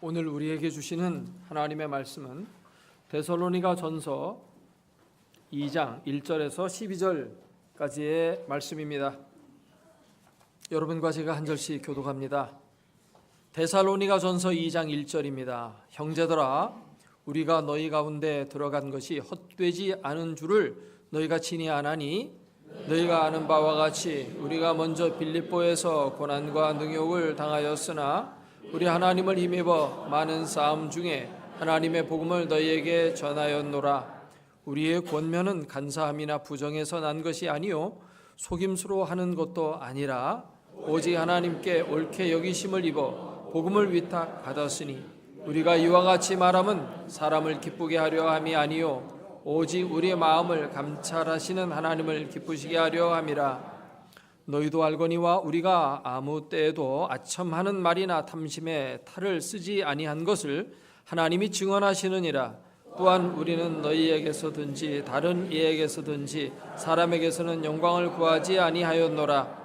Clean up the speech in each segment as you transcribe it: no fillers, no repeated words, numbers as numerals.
오늘 우리에게 주시는 하나님의 말씀은 데살로니가 전서 2장 1절에서 12절까지의 말씀입니다. 여러분과 제가 한 절씩 교독합니다. 데살로니가 전서 2장 1절입니다. 형제들아, 우리가 너희 가운데 들어간 것이 헛되지 않은 줄을 너희가 친히 아나니, 너희가 아는 바와 같이 우리가 먼저 빌립보에서 고난과 능욕을 당하였으나 우리 하나님을 힘입어 많은 싸움 중에 하나님의 복음을 너희에게 전하였노라. 우리의 권면은 간사함이나 부정에서 난 것이 아니요 속임수로 하는 것도 아니라 오직 하나님께 옳게 여기심을 입어 복음을 위탁받았으니, 우리가 이와 같이 말함은 사람을 기쁘게 하려 함이 아니요 오직 우리의 마음을 감찰하시는 하나님을 기쁘시게 하려 함이라. 너희도 알거니와 우리가 아무 때에도 아첨하는 말이나 탐심에 탈을 쓰지 아니한 것을 하나님이 증언하시느니라. 또한 우리는 너희에게서든지 다른 이에게서든지 사람에게서는 영광을 구하지 아니하였노라.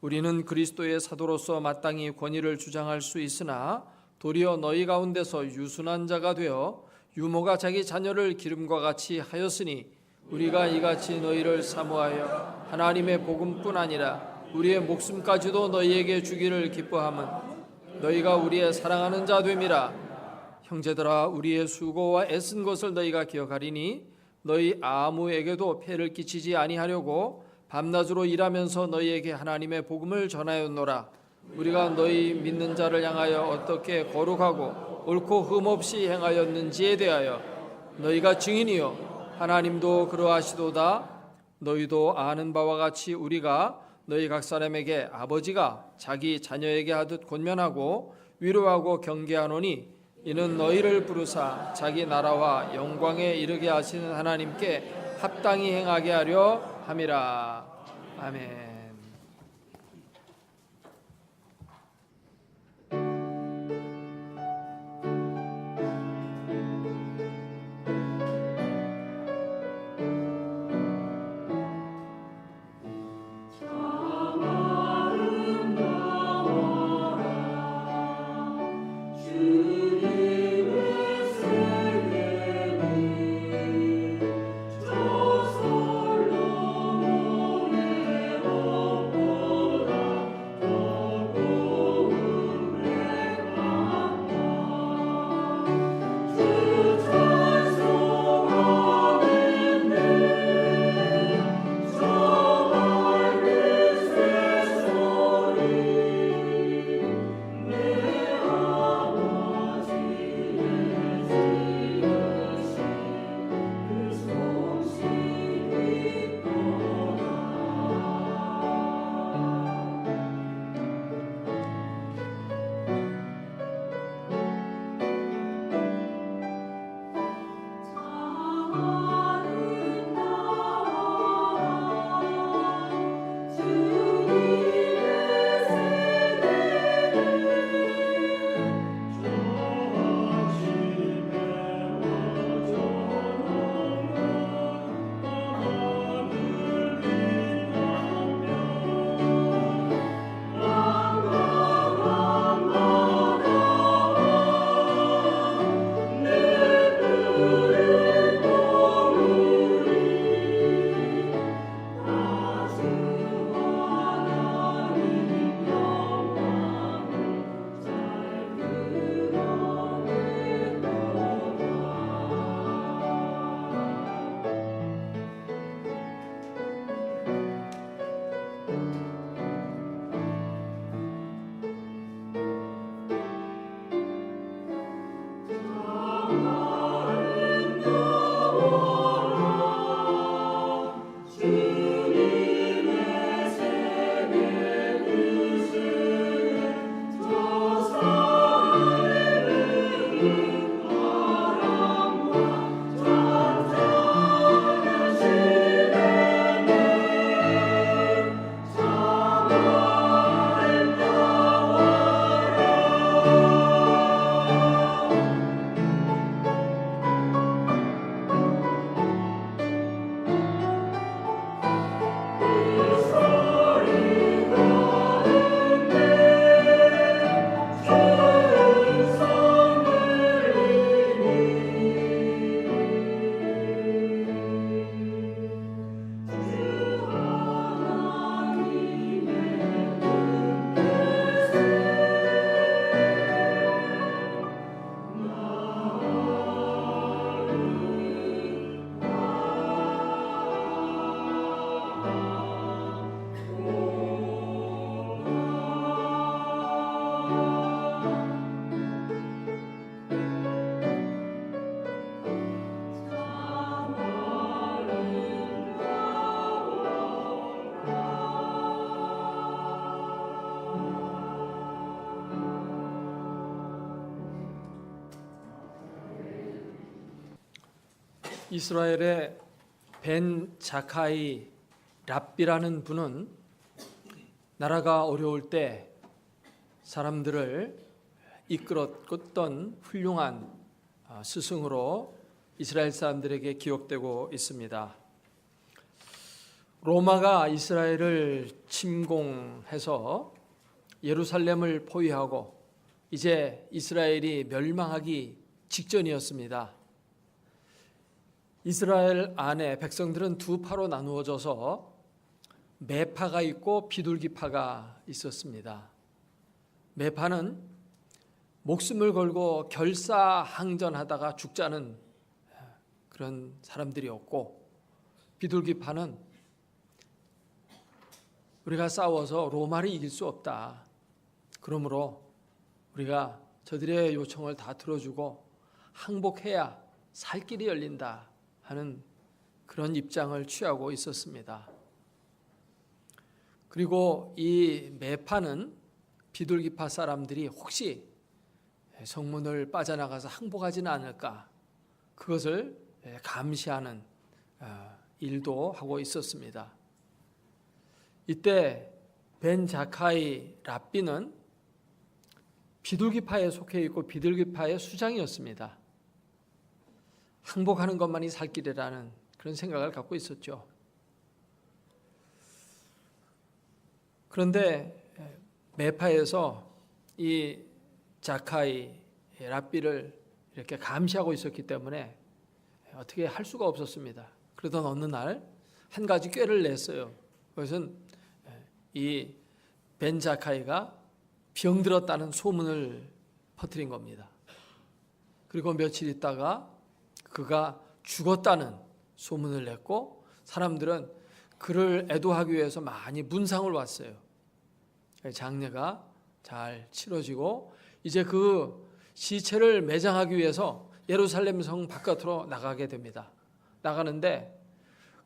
우리는 그리스도의 사도로서 마땅히 권위를 주장할 수 있으나 도리어 너희 가운데서 유순한 자가 되어 유모가 자기 자녀를 기름과 같이 하였으니, 우리가 이같이 너희를 사모하여 하나님의 복음뿐 아니라 우리의 목숨까지도 너희에게 주기를 기뻐함은 너희가 우리의 사랑하는 자 됨이라. 형제들아, 우리의 수고와 애쓴 것을 너희가 기억하리니 너희 아무에게도 폐를 끼치지 아니하려고 밤낮으로 일하면서 너희에게 하나님의 복음을 전하였노라. 우리가 너희 믿는 자를 향하여 어떻게 거룩하고 옳고 흠없이 행하였는지에 대하여 너희가 증인이요 하나님도 그러하시도다. 너희도 아는 바와 같이 우리가 너희 각 사람에게 아버지가 자기 자녀에게 하듯 권면하고 위로하고 경계하노니, 이는 너희를 부르사 자기 나라와 영광에 이르게 하시는 하나님께 합당히 행하게 하려 함이라. 아멘. 이스라엘의 벤 자카이 랍비라는 분은 나라가 어려울 때 사람들을 이끌었던 훌륭한 스승으로 이스라엘 사람들에게 기억되고 있습니다. 로마가 이스라엘을 침공해서 예루살렘을 포위하고 이제 이스라엘이 멸망하기 직전이었습니다. 이스라엘 안에 백성들은 두 파로 나누어져서 매파가 있고 비둘기파가 있었습니다. 매파는 목숨을 걸고 결사항전하다가 죽자는 그런 사람들이었고, 비둘기파는 우리가 싸워서 로마를 이길 수 없다, 그러므로 우리가 저들의 요청을 다 들어주고 항복해야 살 길이 열린다 하는 그런 입장을 취하고 있었습니다. 그리고 이 매파는 비둘기파 사람들이 혹시 성문을 빠져나가서 항복하지는 않을까, 그것을 감시하는 일도 하고 있었습니다. 이때 벤 자카이 랍비는 비둘기파에 속해 있고 비둘기파의 수장이었습니다. 항복하는 것만이 살 길이라는 그런 생각을 갖고 있었죠. 그런데 매파에서 이 자카이 랍비를 이렇게 감시하고 있었기 때문에 어떻게 할 수가 없었습니다. 그러던 어느 날 한 가지 꾀를 냈어요. 그것은 이 벤 자카이가 병들었다는 소문을 퍼뜨린 겁니다. 그리고 며칠 있다가 그가 죽었다는 소문을 냈고, 사람들은 그를 애도하기 위해서 많이 문상을 왔어요. 장례가 잘 치러지고 이제 그 시체를 매장하기 위해서 예루살렘 성 바깥으로 나가게 됩니다. 나가는데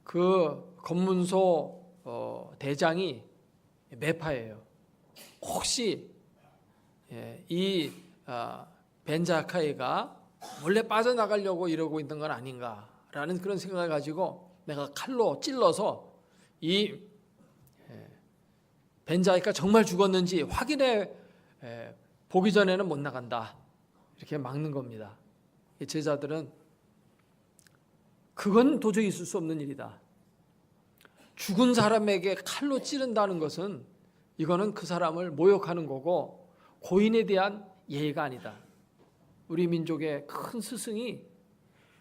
그 검문소 대장이 매파예요. 혹시 이 벤자카이가 원래 빠져나가려고 이러고 있는 건 아닌가라는 그런 생각을 가지고 내가 칼로 찔러서 이 벤자카이가 정말 죽었는지 확인해 보기 전에는 못 나간다, 이렇게 막는 겁니다. 제자들은 그건 도저히 있을 수 없는 일이다. 죽은 사람에게 칼로 찌른다는 것은 이거는 그 사람을 모욕하는 거고 고인에 대한 예의가 아니다. 우리 민족의 큰 스승이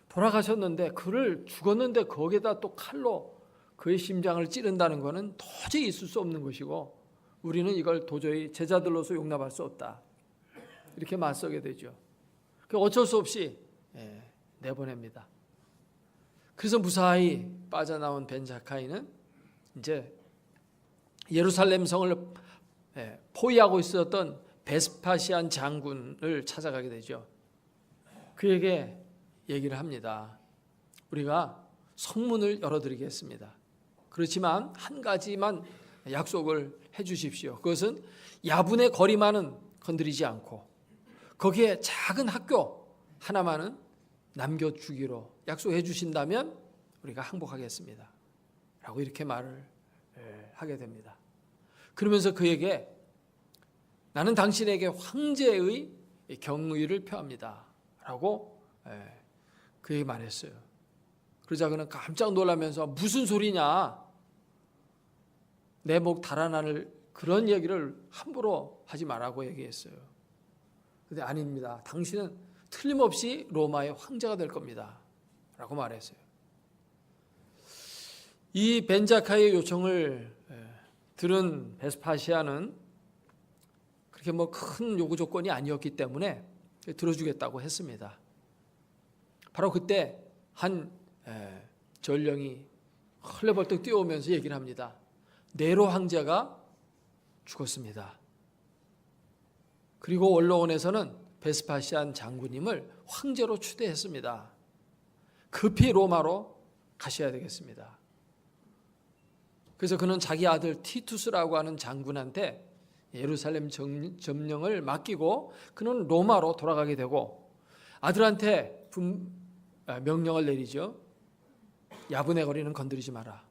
돌아가셨는데 그를 죽었는데 거기에다 또 칼로 그의 심장을 찌른다는 것은 도저히 있을 수 없는 것이고 우리는 이걸 도저히 제자들로서 용납할 수 없다, 이렇게 맞서게 되죠. 어쩔 수 없이 내보냅니다. 그래서 무사히 빠져나온 벤자카이는 이제 예루살렘 성을 포위하고 있었던 베스파시안 장군을 찾아가게 되죠. 그에게 얘기를 합니다. 우리가 성문을 열어드리겠습니다. 그렇지만 한 가지만 약속을 해 주십시오. 그것은 야분의 거리만은 건드리지 않고 거기에 작은 학교 하나만은 남겨주기로 약속해 주신다면 우리가 항복하겠습니다 라고 이렇게 말을 하게 됩니다. 그러면서 그에게 나는 당신에게 황제의 경의를 표합니다 라고 그에게 말했어요. 그러자 그는 깜짝 놀라면서 무슨 소리냐, 내 목 달아나를 그런 얘기를 함부로 하지 말라고 얘기했어요. 그런데 아닙니다, 당신은 틀림없이 로마의 황제가 될 겁니다 라고 말했어요. 이 벤자카이의 요청을 들은 베스파시아는 그렇게 큰 요구 조건이 아니었기 때문에 들어주겠다고 했습니다. 바로 그때 한 전령이 헐레벌떡 뛰어오면서 얘기를 합니다. 네로 황제가 죽었습니다. 그리고 원로원에서는 베스파시안 장군님을 황제로 추대했습니다. 급히 로마로 가셔야 되겠습니다. 그래서 그는 자기 아들 티투스라고 하는 장군한테 예루살렘 점령을 맡기고 그는 로마로 돌아가게 되고 아들한테 명령을 내리죠. 야분의 거리는 건드리지 마라.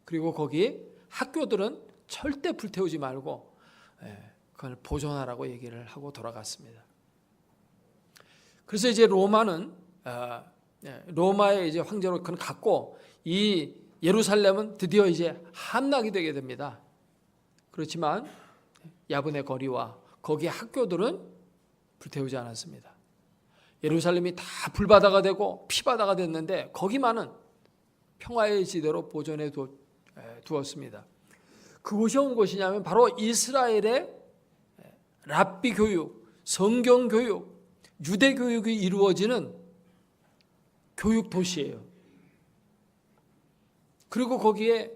그리고 거기 학교들은 절대 불태우지 말고 그걸 보존하라고 얘기를 하고 돌아갔습니다. 그래서 이제 로마의 이제 황제로 그는 갔고, 이 예루살렘은 드디어 이제 함락이 되게 됩니다. 그렇지만 야분의 거리와 거기의 학교들은 불태우지 않았습니다. 예루살렘이 다 불바다가 되고 피바다가 됐는데 거기만은 평화의 지대로 보존해 두었습니다. 그곳이 온 곳이냐면 바로 이스라엘의 랍비 교육, 성경 교육, 유대 교육이 이루어지는 교육 도시예요. 그리고 거기에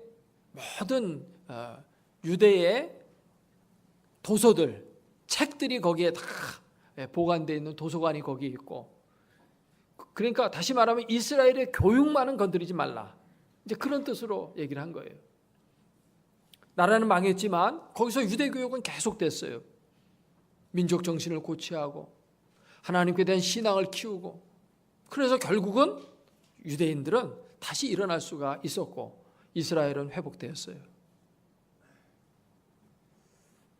모든 유대의 도서들, 책들이 거기에 다 보관되어 있는 도서관이 거기 있고, 그러니까 다시 말하면 이스라엘의 교육만은 건드리지 말라, 이제 그런 뜻으로 얘기를 한 거예요. 나라는 망했지만 거기서 유대 교육은 계속됐어요. 민족 정신을 고취하고 하나님께 대한 신앙을 키우고, 그래서 결국은 유대인들은 다시 일어날 수가 있었고 이스라엘은 회복되었어요.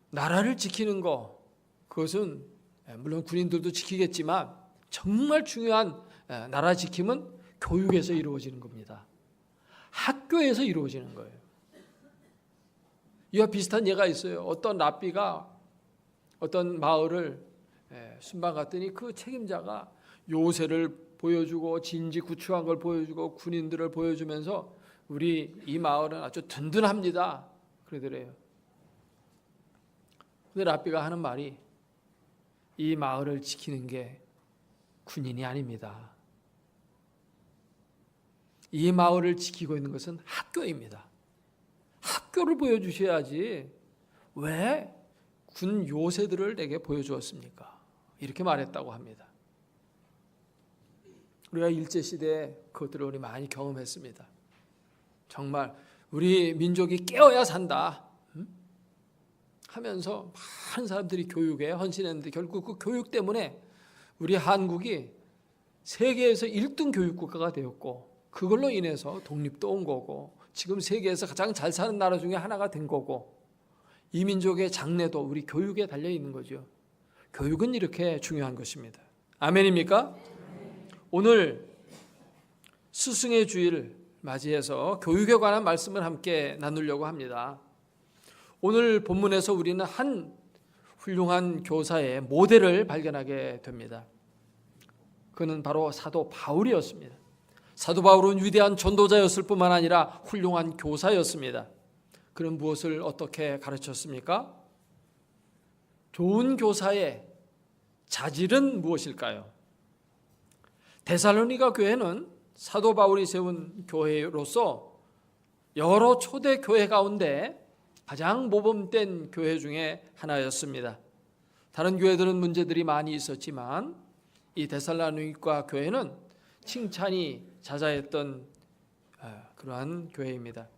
나라를 지키는 거, 그것은 물론 군인들도 지키겠지만 정말 중요한 나라 지킴은 교육에서 이루어지는 겁니다. 학교에서 이루어지는 거예요. 이와 비슷한 예가 있어요. 어떤 랍비가 어떤 마을을 순방 갔더니 그 책임자가 요새를 보여주고 진지구축한 걸 보여주고 군인들을 보여주면서 우리 이 마을은 아주 든든합니다 그러더래요. 근데 랍비가 하는 말이, 이 마을을 지키는 게 군인이 아닙니다. 이 마을을 지키고 있는 것은 학교입니다. 학교를 보여주셔야지 왜 군 요새들을 내게 보여주었습니까? 이렇게 말했다고 합니다. 우리가 일제시대에 그것들을 우리 많이 경험했습니다. 정말 우리 민족이 깨어야 산다 하면서 많은 사람들이 교육에 헌신했는데 결국 그 교육 때문에 우리 한국이 세계에서 1등 교육국가가 되었고, 그걸로 인해서 독립도 온 거고 지금 세계에서 가장 잘 사는 나라 중에 하나가 된 거고, 이 민족의 장래도 우리 교육에 달려 있는 거죠. 교육은 이렇게 중요한 것입니다. 아멘입니까? 오늘 스승의 주일 맞이해서 교육에 관한 말씀을 함께 나누려고 합니다. 오늘 본문에서 우리는 한 훌륭한 교사의 모델을 발견하게 됩니다. 그는 바로 사도 바울이었습니다. 사도 바울은 위대한 전도자였을 뿐만 아니라 훌륭한 교사였습니다. 그는 무엇을 어떻게 가르쳤습니까? 좋은 교사의 자질은 무엇일까요? 데살로니가 교회는 사도 바울이 세운 교회로서 여러 초대 교회 가운데 가장 모범된 교회 중에 하나였습니다. 다른 교회들은 문제들이 많이 있었지만 이 데살로니가 교회는 칭찬이 자자했던 그러한 교회입니다.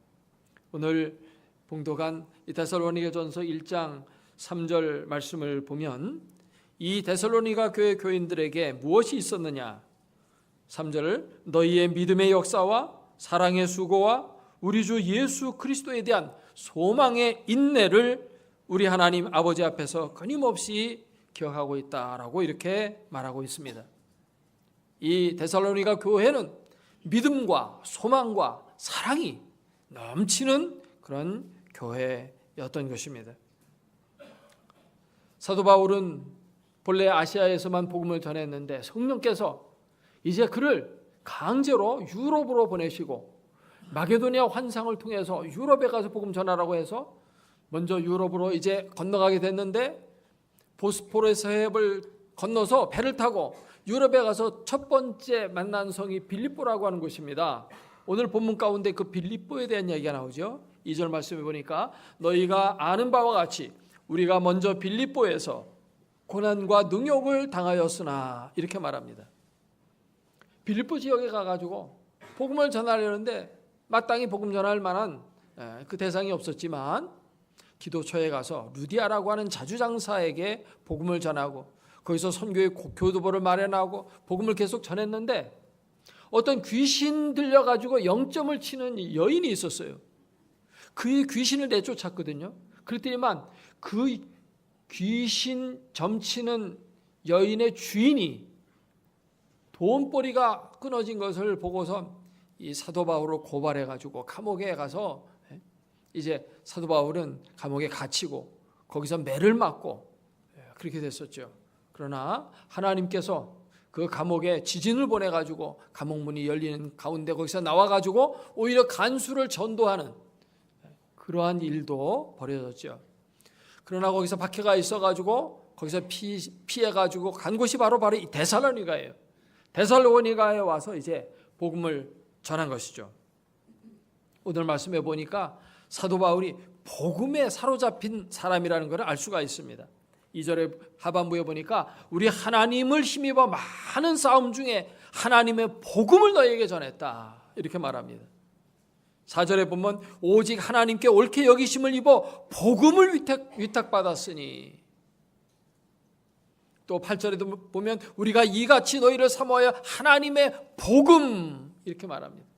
오늘 봉독한 이 데살로니가전서 1장 3절 말씀을 보면 이 데살로니가 교회 교인들에게 무엇이 있었느냐? 3절, 너희의 믿음의 역사와 사랑의 수고와 우리 주 예수 그리스도에 대한 소망의 인내를 우리 하나님 아버지 앞에서 끊임없이 기억하고 있다라고 이렇게 말하고 있습니다. 이 데살로니가 교회는 믿음과 소망과 사랑이 넘치는 그런 교회였던 것입니다. 사도 바울은 본래 아시아에서만 복음을 전했는데 성령께서 이제 그를 강제로 유럽으로 보내시고 마게도니아 환상을 통해서 유럽에 가서 복음 전하라고 해서 먼저 유럽으로 이제 건너가게 됐는데, 보스포러스 해협을 건너서 배를 타고 유럽에 가서 첫 번째 만난 성이 빌립보라고 하는 곳입니다. 오늘 본문 가운데 그 빌립보에 대한 이야기가 나오죠. 2절 말씀해 보니까 너희가 아는 바와 같이 우리가 먼저 빌립보에서 고난과 능욕을 당하였으나 이렇게 말합니다. 빌립보 지역에 가가지고 복음을 전하려는데 마땅히 복음 전할 만한 그 대상이 없었지만 기도처에 가서 루디아라고 하는 자주장사에게 복음을 전하고 거기서 선교의 교두보를 마련하고 복음을 계속 전했는데 어떤 귀신 들려가지고 0점을 치는 여인이 있었어요. 그 귀신을 내쫓았거든요. 그랬더니만 그 귀신 점치는 여인의 주인이 돈벌이가 끊어진 것을 보고서 이 사도 바울을 고발해가지고 감옥에 가서 이제 사도 바울은 감옥에 갇히고 거기서 매를 맞고 그렇게 됐었죠. 그러나 하나님께서 그 감옥에 지진을 보내가지고 감옥 문이 열리는 가운데 거기서 나와가지고 오히려 간수를 전도하는 그러한 일도 벌어졌죠. 그러나 거기서 박해가 있어가지고 거기서 피해가지고 간 곳이 바로 이 데살로니가예요. 데살로니가에 와서 이제 복음을 전한 것이죠. 오늘 말씀해 보니까 사도 바울이 복음에 사로잡힌 사람이라는 것을 알 수가 있습니다. 2절의 하반부에 보니까 우리 하나님을 힘입어 많은 싸움 중에 하나님의 복음을 너희에게 전했다 이렇게 말합니다. 4절에 보면 오직 하나님께 옳게 여기심을 입어 복음을 위탁받았으니, 또 8절에도 보면 우리가 이같이 너희를 사모하여 하나님의 복음 이렇게 말합니다.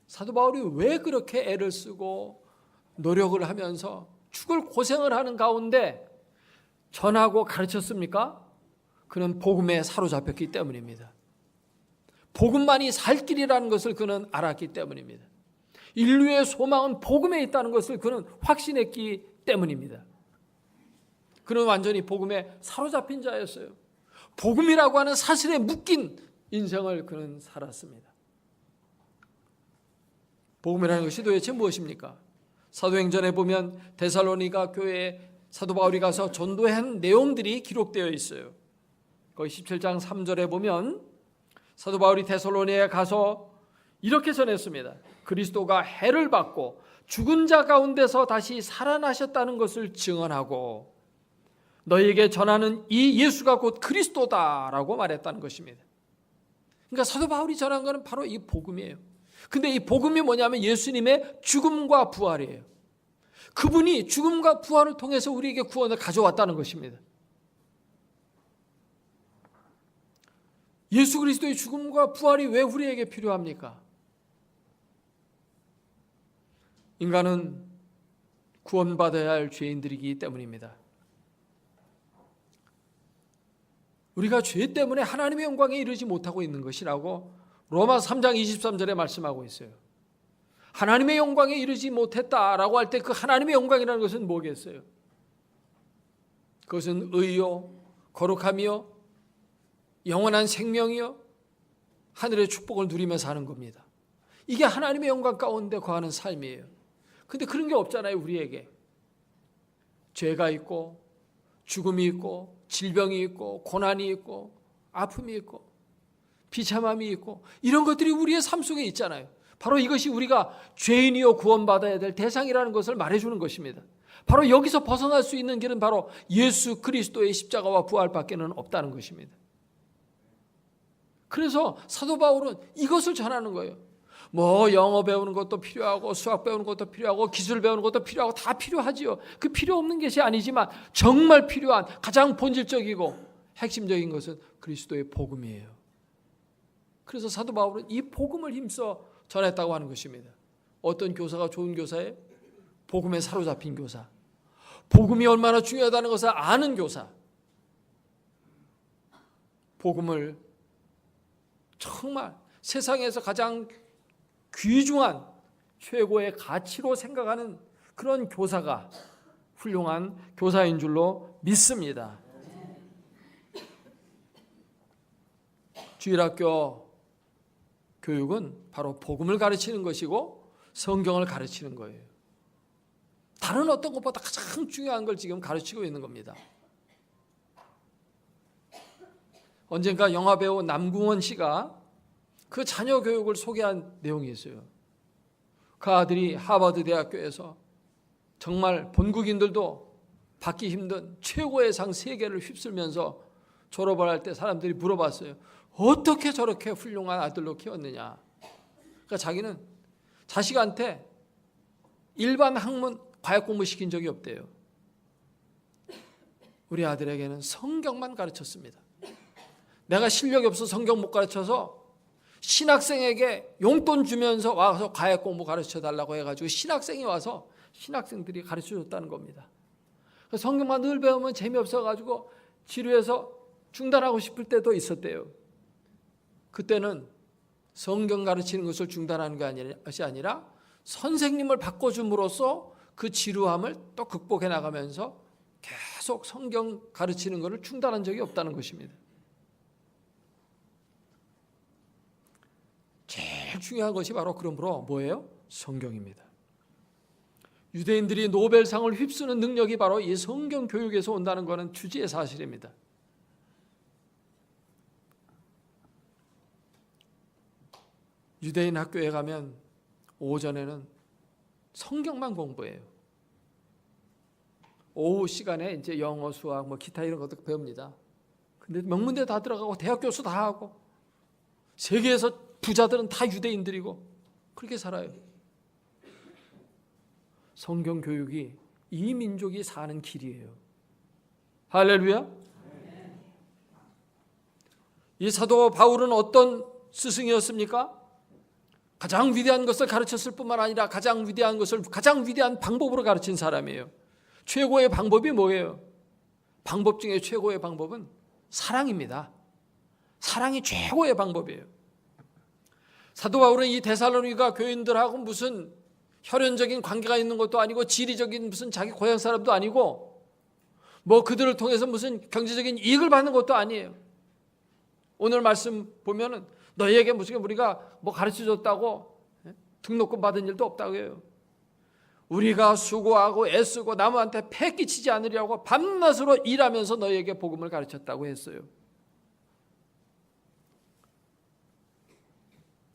사도 바울이 왜 그렇게 애를 쓰고 노력을 하면서 죽을 고생을 하는 가운데 전하고 가르쳤습니까? 그는 복음에 사로잡혔기 때문입니다. 복음만이 살 길이라는 것을 그는 알았기 때문입니다. 인류의 소망은 복음에 있다는 것을 그는 확신했기 때문입니다. 그는 완전히 복음에 사로잡힌 자였어요. 복음이라고 하는 사실에 묶인 인생을 그는 살았습니다. 복음이라는 것이 도대체 무엇입니까? 사도행전에 보면 데살로니가 교회에 사도 바울이 가서 전도한 내용들이 기록되어 있어요. 거기 17장 3절에 보면 사도 바울이 데살로니가에 가서 이렇게 전했습니다. 그리스도가 해를 받고 죽은 자 가운데서 다시 살아나셨다는 것을 증언하고 너희에게 전하는 이 예수가 곧 그리스도다라고 말했다는 것입니다. 그러니까 사도 바울이 전한 것은 바로 이 복음이에요. 근데 이 복음이 뭐냐면 예수님의 죽음과 부활이에요. 그분이 죽음과 부활을 통해서 우리에게 구원을 가져왔다는 것입니다. 예수 그리스도의 죽음과 부활이 왜 우리에게 필요합니까? 인간은 구원받아야 할 죄인들이기 때문입니다. 우리가 죄 때문에 하나님의 영광에 이르지 못하고 있는 것이라고 로마 3장 23절에 말씀하고 있어요. 하나님의 영광에 이르지 못했다라고 할 때 그 하나님의 영광이라는 것은 뭐겠어요? 그것은 의요, 거룩함이요, 영원한 생명이요, 하늘의 축복을 누리며 사는 겁니다. 이게 하나님의 영광 가운데 거하는 삶이에요. 근데 그런 게 없잖아요. 우리에게 죄가 있고 죽음이 있고 질병이 있고 고난이 있고 아픔이 있고 비참함이 있고 이런 것들이 우리의 삶 속에 있잖아요. 바로 이것이 우리가 죄인이요 구원받아야 될 대상이라는 것을 말해주는 것입니다. 바로 여기서 벗어날 수 있는 길은 바로 예수 그리스도의 십자가와 부활밖에는 없다는 것입니다. 그래서 사도 바울은 이것을 전하는 거예요. 뭐 영어 배우는 것도 필요하고 수학 배우는 것도 필요하고 기술 배우는 것도 필요하고 다 필요하지요. 그 필요 없는 것이 아니지만 정말 필요한 가장 본질적이고 핵심적인 것은 그리스도의 복음이에요. 그래서 사도 바울은 이 복음을 힘써 전했다고 하는 것입니다. 어떤 교사가 좋은 교사예요? 복음에 사로잡힌 교사. 복음이 얼마나 중요하다는 것을 아는 교사. 복음을 정말 세상에서 가장 귀중한 최고의 가치로 생각하는 그런 교사가 훌륭한 교사인 줄로 믿습니다. 주일학교 교육은 바로 복음을 가르치는 것이고 성경을 가르치는 거예요. 다른 어떤 것보다 가장 중요한 걸 지금 가르치고 있는 겁니다. 언젠가 영화배우 남궁원 씨가 그 자녀 교육을 소개한 내용이 있어요. 그 아들이 하버드 대학교에서 정말 본국인들도 받기 힘든 최고의 상 3개를 휩쓸면서 졸업을 할 때 사람들이 물어봤어요. 어떻게 저렇게 훌륭한 아들로 키웠느냐. 그러니까 자기는 자식한테 일반 학문 과학 공부 시킨 적이 없대요. 우리 아들에게는 성경만 가르쳤습니다. 내가 실력이 없어 성경 못 가르쳐서 신학생에게 용돈 주면서 와서 과외 공부 가르쳐 달라고 해가지고 신학생이 와서 신학생들이 가르쳐 줬다는 겁니다. 성경만 늘 배우면 재미없어가지고 지루해서 중단하고 싶을 때도 있었대요. 그때는 성경 가르치는 것을 중단하는 것이 아니라 선생님을 바꿔줌으로써 그 지루함을 또 극복해 나가면서 계속 성경 가르치는 것을 중단한 적이 없다는 것입니다. 제일 중요한 것이 바로 그러므로 뭐예요? 성경입니다. 유대인들이 노벨상을 휩쓰는 능력이 바로 이 성경 교육에서 온다는 것은 주지의 사실입니다. 유대인 학교에 가면 오전에는 성경만 공부해요. 오후 시간에 이제 영어, 수학, 기타 이런 것도 배웁니다. 근데 명문대 다 들어가고 대학 교수 다 하고 세계에서 부자들은 다 유대인들이고 그렇게 살아요. 성경 교육이 이 민족이 사는 길이에요. 할렐루야. 이 사도 바울은 어떤 스승이었습니까? 가장 위대한 것을 가르쳤을 뿐만 아니라 가장 위대한 것을 가장 위대한 방법으로 가르친 사람이에요. 최고의 방법이 뭐예요? 방법 중에 최고의 방법은 사랑입니다. 사랑이 최고의 방법이에요. 사도 바울은 이 데살로니가 교인들하고 무슨 혈연적인 관계가 있는 것도 아니고 지리적인 무슨 자기 고향 사람도 아니고 그들을 통해서 무슨 경제적인 이익을 받는 것도 아니에요. 오늘 말씀 보면은 너희에게 무슨 우리가 가르쳐 줬다고 등록금 받은 일도 없다고 해요. 우리가 수고하고 애쓰고 남한테 패 끼치지 않으려고 밤낮으로 일하면서 너희에게 복음을 가르쳤다고 했어요.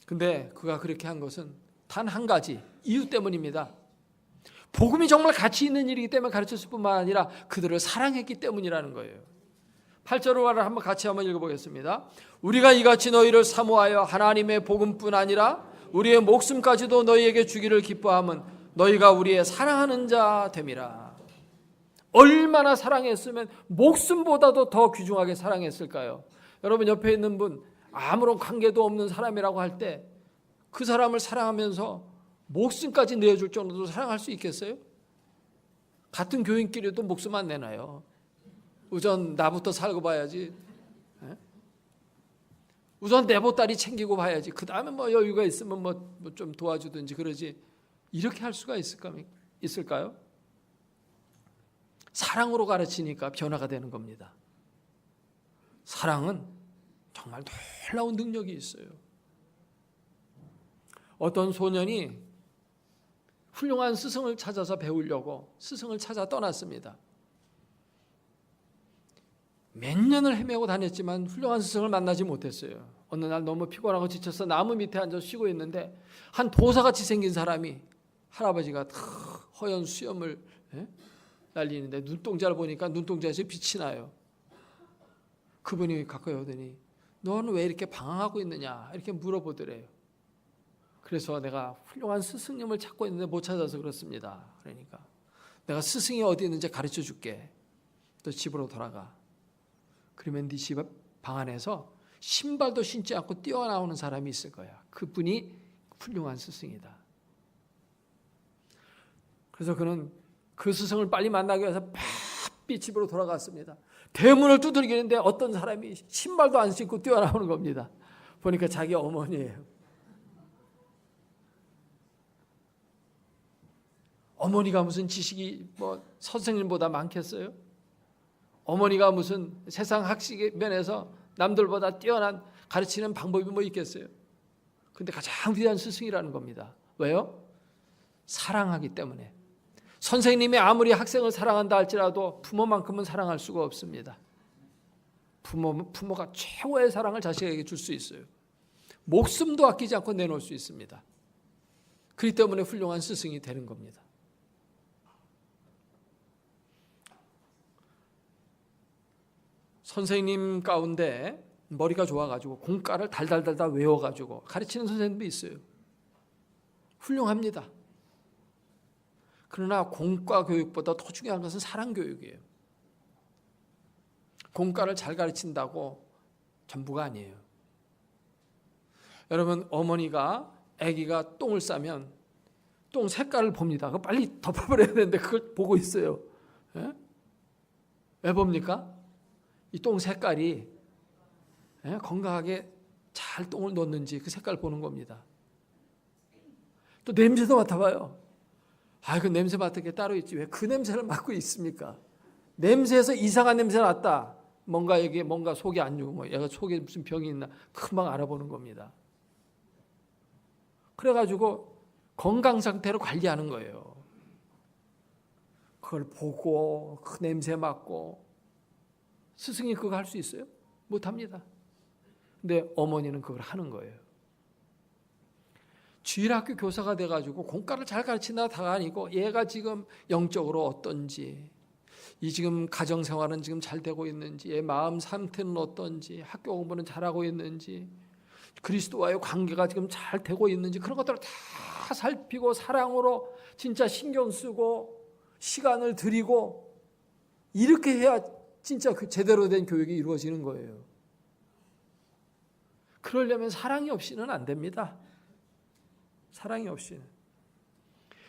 근데 그가 그렇게 한 것은 단 한 가지 이유 때문입니다. 복음이 정말 가치 있는 일이기 때문에 가르쳤을 뿐만 아니라 그들을 사랑했기 때문이라는 거예요. 8절을 한번 같이 한번 읽어보겠습니다. 우리가 이같이 너희를 사모하여 하나님의 복음뿐 아니라 우리의 목숨까지도 너희에게 주기를 기뻐함은 너희가 우리의 사랑하는 자 됨이라. 얼마나 사랑했으면 목숨보다도 더 귀중하게 사랑했을까요? 여러분 옆에 있는 분 아무런 관계도 없는 사람이라고 할 때 그 사람을 사랑하면서 목숨까지 내어줄 정도로 사랑할 수 있겠어요? 같은 교인끼리도 목숨 안 내놔요. 우선 나부터 살고 봐야지. 우선 내 보따리 챙기고 봐야지. 그 다음에 여유가 있으면 좀 도와주든지 그러지. 이렇게 할 수가 있을까요? 사랑으로 가르치니까 변화가 되는 겁니다. 사랑은 정말 놀라운 능력이 있어요. 어떤 소년이 훌륭한 스승을 찾아서 배우려고 스승을 찾아 떠났습니다. 몇 년을 헤매고 다녔지만 훌륭한 스승을 만나지 못했어요. 어느 날 너무 피곤하고 지쳐서 나무 밑에 앉아 쉬고 있는데 한 도사같이 생긴 사람이 할아버지가 허연 수염을 날리는데 눈동자를 보니까 눈동자에서 빛이 나요. 그분이 가까이 오더니 너는 왜 이렇게 방황하고 있느냐 이렇게 물어보더래요. 그래서 내가 훌륭한 스승님을 찾고 있는데 못 찾아서 그렇습니다. 그러니까 내가 스승이 어디 있는지 가르쳐 줄게. 너 집으로 돌아가. 그러면 네 집 방 안에서 신발도 신지 않고 뛰어나오는 사람이 있을 거야. 그분이 훌륭한 스승이다. 그래서 그는 그 스승을 빨리 만나기 위해서 바삐 집으로 돌아갔습니다. 대문을 두드리는데 어떤 사람이 신발도 안 신고 뛰어나오는 겁니다. 보니까 자기 어머니예요. 어머니가 무슨 지식이 선생님보다 많겠어요? 어머니가 무슨 세상 학식의 면에서 남들보다 뛰어난 가르치는 방법이 있겠어요? 그런데 가장 위대한 스승이라는 겁니다. 왜요? 사랑하기 때문에. 선생님이 아무리 학생을 사랑한다 할지라도 부모만큼은 사랑할 수가 없습니다. 부모가 최고의 사랑을 자식에게 줄 수 있어요. 목숨도 아끼지 않고 내놓을 수 있습니다. 그렇기 때문에 훌륭한 스승이 되는 겁니다. 선생님 가운데 머리가 좋아가지고 공과를 달달달달 외워가지고 가르치는 선생님도 있어요. 훌륭합니다. 그러나 공과 교육보다 더 중요한 것은 사랑 교육이에요. 공과를 잘 가르친다고 전부가 아니에요. 여러분, 어머니가 아기가 똥을 싸면 똥 색깔을 봅니다. 그거 빨리 덮어버려야 되는데 그걸 보고 있어요. 예? 왜 봅니까? 이 똥 색깔이 건강하게 잘 똥을 넣는지 그 색깔을 보는 겁니다. 또 냄새도 맡아봐요. 그 냄새 맡을 게 따로 있지. 왜 그 냄새를 맡고 있습니까? 냄새에서 이상한 냄새 났다. 뭔가 여기 뭔가 속이 안 좋고 얘가 속에 무슨 병이 있나 금방 알아보는 겁니다. 그래가지고 건강 상태를 관리하는 거예요. 그걸 보고 그 냄새 맡고. 스승이 그거 할 수 있어요? 못합니다. 근데 어머니는 그걸 하는 거예요. 주일학교 교사가 돼가지고 공과를 잘 가르친다 다가 아니고 얘가 지금 영적으로 어떤지, 이 지금 가정생활은 지금 잘 되고 있는지, 얘 마음 상태는 어떤지, 학교 공부는 잘하고 있는지, 그리스도와의 관계가 지금 잘 되고 있는지 그런 것들을 다 살피고 사랑으로 진짜 신경 쓰고 시간을 들이고 이렇게 해야 진짜 그 제대로 된 교육이 이루어지는 거예요. 그러려면 사랑이 없이는 안 됩니다. 사랑이 없이는.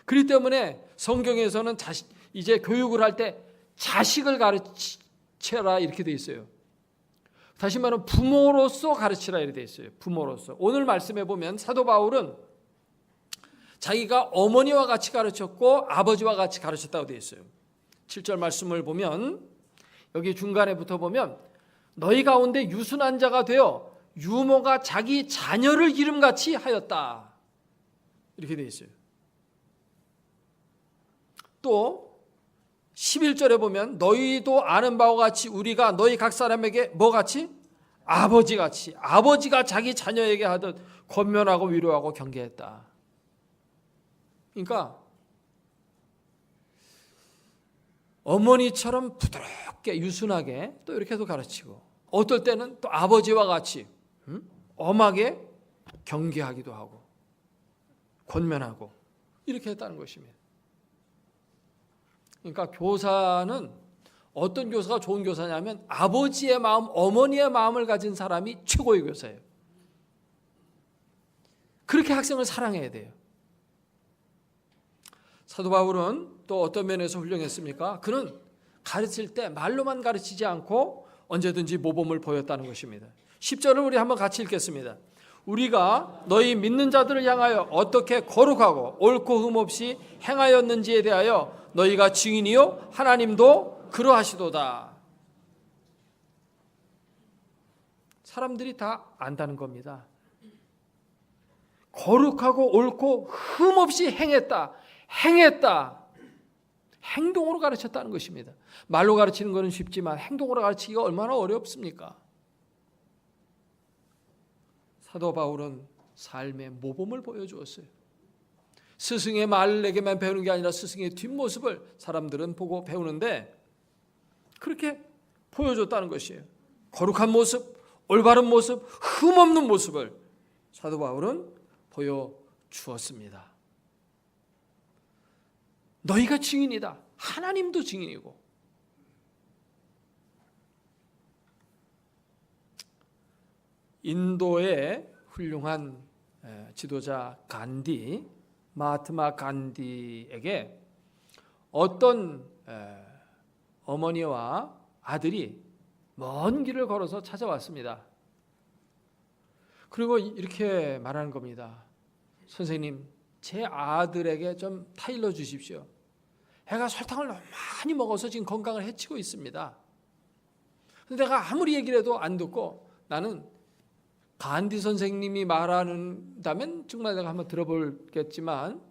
그렇기 때문에 성경에서는 이제 교육을 할 때 자식을 가르쳐라 이렇게 돼 있어요. 다시 말하면 부모로서 가르치라 이렇게 돼 있어요. 부모로서. 오늘 말씀해 보면 사도 바울은 자기가 어머니와 같이 가르쳤고 아버지와 같이 가르쳤다고 돼 있어요. 7절 말씀을 보면 여기 중간에 붙어 보면 너희 가운데 유순한 자가 되어 유모가 자기 자녀를 기름같이 하였다. 이렇게 돼 있어요. 또 11절에 보면 너희도 아는 바와 같이 우리가 너희 각 사람에게 뭐같이? 아버지같이 아버지가 자기 자녀에게 하듯 권면하고 위로하고 경계했다. 그러니까 어머니처럼 부드럽게 유순하게 또 이렇게도 가르치고 어떨 때는 또 아버지와 같이 엄하게 경계하기도 하고 권면하고 이렇게 했다는 것입니다. 그러니까 교사는 어떤 교사가 좋은 교사냐면 아버지의 마음, 어머니의 마음을 가진 사람이 최고의 교사예요. 그렇게 학생을 사랑해야 돼요. 사도 바울은 또 어떤 면에서 훌륭했습니까? 그는 가르칠 때 말로만 가르치지 않고 언제든지 모범을 보였다는 것입니다. 10절을 우리 한번 같이 읽겠습니다. 우리가 너희 믿는 자들을 향하여 어떻게 거룩하고 옳고 흠없이 행하였는지에 대하여 너희가 증인이요 하나님도 그러하시도다. 사람들이 다 안다는 겁니다. 거룩하고 옳고 흠없이 행했다. 행동으로 가르쳤다는 것입니다. 말로 가르치는 것은 쉽지만 행동으로 가르치기가 얼마나 어렵습니까? 사도 바울은 삶의 모범을 보여주었어요. 스승의 말을 내게만 배우는 게 아니라 스승의 뒷모습을 사람들은 보고 배우는데 그렇게 보여줬다는 것이에요. 거룩한 모습, 올바른 모습, 흠없는 모습을 사도 바울은 보여주었습니다. 너희가 증인이다. 하나님도 증인이고. 인도의 훌륭한 지도자 간디, 마하트마 간디에게 어떤 어머니와 아들이 먼 길을 걸어서 찾아왔습니다. 그리고 이렇게 말하는 겁니다. 선생님, 제 아들에게 좀 타일러 주십시오. 애가 설탕을 너무 많이 먹어서 지금 건강을 해치고 있습니다. 근데 내가 아무리 얘기를 해도 안 듣고 나는 간디 선생님이 말한다면 정말 내가 한번 들어볼겠지만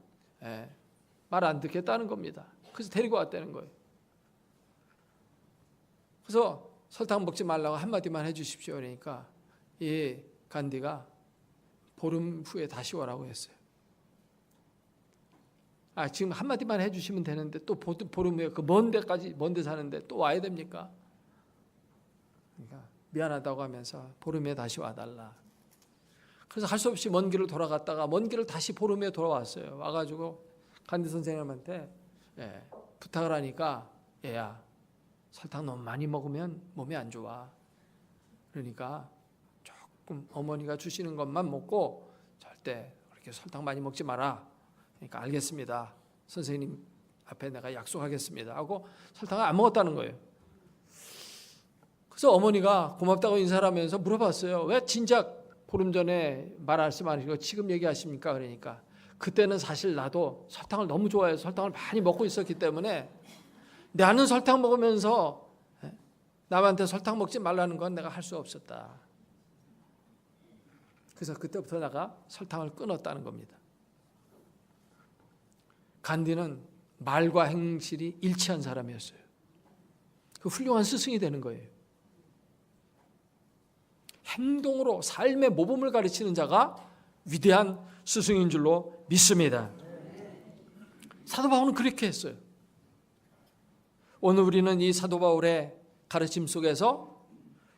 말 안 듣겠다는 겁니다. 그래서 데리고 왔다는 거예요. 그래서 설탕 먹지 말라고 한마디만 해주십시오. 그러니까 이 간디가 보름 후에 다시 오라고 했어요. 지금 한마디만 해주시면 되는데 또 보름 후에 그 먼 데 사는데 또 와야 됩니까? 그러니까 미안하다고 하면서 보름에 다시 와달라. 그래서 할 수 없이 먼 길을 돌아갔다가 먼 길을 다시 보름에 돌아왔어요. 와가지고 간디 선생님한테 부탁을 하니까 얘야 설탕 너무 많이 먹으면 몸에 안 좋아. 그러니까 조금 어머니가 주시는 것만 먹고 절대 그렇게 설탕 많이 먹지 마라. 그러니까 알겠습니다. 선생님 앞에 내가 약속하겠습니다 하고 설탕을 안 먹었다는 거예요. 그래서 어머니가 고맙다고 인사를 하면서 물어봤어요. 왜 진작 보름 전에 말씀 안 하시고 지금 얘기하십니까? 그러니까 그때는 사실 나도 설탕을 너무 좋아해서 설탕을 많이 먹고 있었기 때문에 나는 설탕 먹으면서 남한테 설탕 먹지 말라는 건 내가 할 수 없었다. 그래서 그때부터 내가 설탕을 끊었다는 겁니다. 간디는 말과 행실이 일치한 사람이었어요. 그 훌륭한 스승이 되는 거예요. 행동으로 삶의 모범을 가르치는 자가 위대한 스승인 줄로 믿습니다. 사도 바울은 그렇게 했어요. 오늘 우리는 이 사도 바울의 가르침 속에서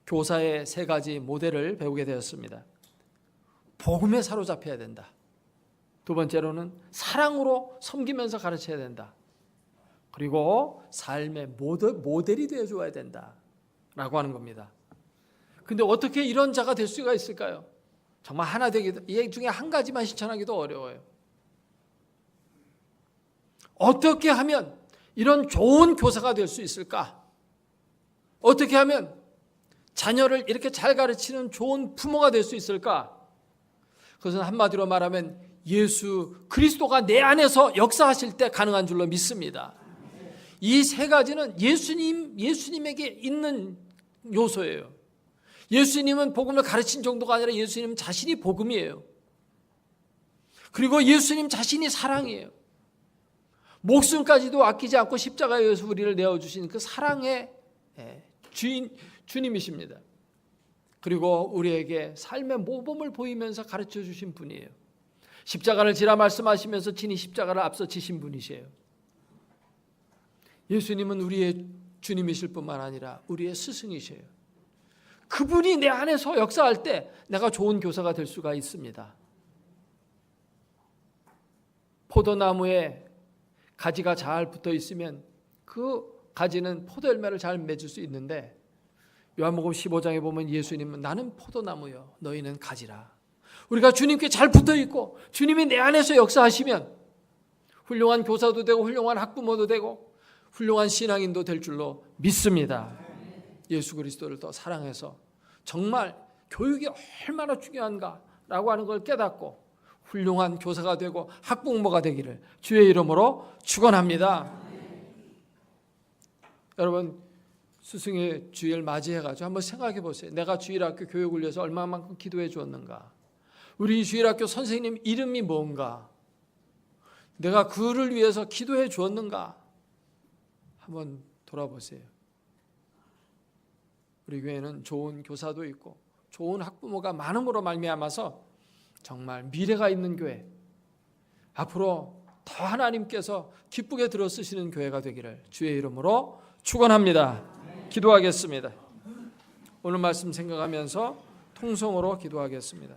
교사의 3가지 모델을 배우게 되었습니다. 복음에 사로잡혀야 된다. 두 번째로는 사랑으로 섬기면서 가르쳐야 된다. 그리고 삶의 모델이 되어줘야 된다라고 하는 겁니다. 근데 어떻게 이런 자가 될 수가 있을까요? 정말 하나 되기도, 이 중에 한 가지만 실천하기도 어려워요. 어떻게 하면 이런 좋은 교사가 될 수 있을까? 어떻게 하면 자녀를 이렇게 잘 가르치는 좋은 부모가 될 수 있을까? 그것은 한마디로 말하면 예수 그리스도가 내 안에서 역사하실 때 가능한 줄로 믿습니다. 이 3가지는 예수님에게 있는 요소예요. 예수님은 복음을 가르친 정도가 아니라 예수님 자신이 복음이에요. 그리고 예수님 자신이 사랑이에요. 목숨까지도 아끼지 않고 십자가에 의해서 우리를 내어주신 그 사랑의 주님이십니다. 그리고 우리에게 삶의 모범을 보이면서 가르쳐 주신 분이에요. 십자가를 지라 말씀하시면서 친히 십자가를 앞서 지신 분이세요. 예수님은 우리의 주님이실 뿐만 아니라 우리의 스승이세요. 그분이 내 안에서 역사할 때 내가 좋은 교사가 될 수가 있습니다. 포도나무에 가지가 잘 붙어 있으면 그 가지는 포도 열매를 잘 맺을 수 있는데 요한복음 15장에 보면 예수님은 나는 포도나무요 너희는 가지라. 우리가 주님께 잘 붙어 있고 주님이 내 안에서 역사하시면 훌륭한 교사도 되고 훌륭한 학부모도 되고 훌륭한 신앙인도 될 줄로 믿습니다. 예수 그리스도를 더 사랑해서 정말 교육이 얼마나 중요한가라고 하는 걸 깨닫고 훌륭한 교사가 되고 학부모가 되기를 주의 이름으로 축원합니다. 여러분 스승의 주일을 맞이해가지고 한번 생각해 보세요. 내가 주일학교 교육을 위해서 얼마만큼 기도해 주었는가? 우리 주일학교 선생님 이름이 뭔가? 내가 그를 위해서 기도해 주었는가? 한번 돌아보세요. 우리 교회는 좋은 교사도 있고 좋은 학부모가 많음으로 말미암아서 정말 미래가 있는 교회, 앞으로 더 하나님께서 기쁘게 들어쓰시는 교회가 되기를 주의 이름으로 축원합니다. 기도하겠습니다. 오늘 말씀 생각하면서 통성으로 기도하겠습니다.